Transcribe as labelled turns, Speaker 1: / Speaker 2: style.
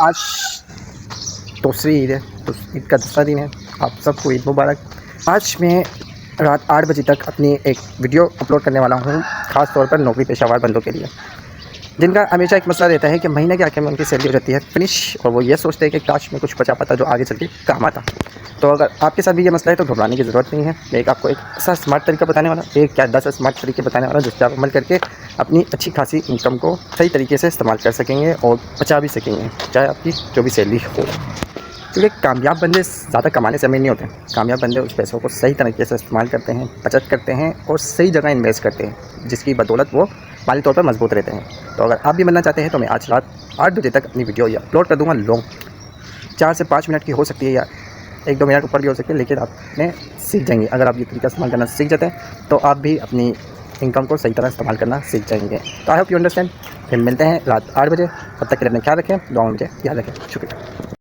Speaker 1: आज दूसरी ईद है, तो ईद का दूसरा दिन है। आप सबको ईद मुबारक। आज मैं रात 8 बजे तक अपनी एक वीडियो अपलोड करने वाला हूँ, ख़ास तौर पर नौकरी पेशावर बंदों के लिए, जिनका हमेशा एक मसला रहता है कि महीने के आखिर में उनकी सैलरी हो जाती है फिनिश, और वो ये सोचते हैं कि काश में कुछ बचा पाता जो आगे चल के काम आता। तो अगर आपके साथ भी ये मसला है तो घबराने की ज़रूरत नहीं है। मैं आपको एक ऐसा स्मार्ट तरीका बताने वाला, एक क्या 10 स्मार्ट तरीके बताने वाला, जिस पर आप अमल करके अपनी अच्छी खासी इनकम को सही तरीके से इस्तेमाल कर सकेंगे और बचा भी सकेंगे, चाहे आपकी जो भी सैलरी हो। क्योंकि कामयाब बंदे ज़्यादा कमाने से अमीर नहीं होते। कामयाब बंदे उस पैसों को सही तरीके से इस्तेमाल करते हैं, बचत करते हैं और सही जगह इन्वेस्ट करते हैं, जिसकी बदौलत वो माली तौर पर मजबूत रहते हैं। तो अगर आप भी बनना चाहते हैं तो मैं आज रात 8 बजे तक अपनी वीडियो ये अपलोड कर दूँगा। लॉन्ग 4 से 5 मिनट की हो सकती है या 1-2 मिनट ऊपर भी हो सकती है, लेकिन आपने सीख जाएंगे। अगर आप ये तरीका इस्तेमाल करना सीख जाते हैं तो आप भी अपनी इनकम को सही तरह इस्तेमाल करना सीख जाएंगे। तो आई होप यू अंडरस्टैंड। फिर मिलते हैं रात 8 बजे। तब तक के लिए अपना ख्याल रखें, दुआ में मुझे याद रखें। शुक्रिया।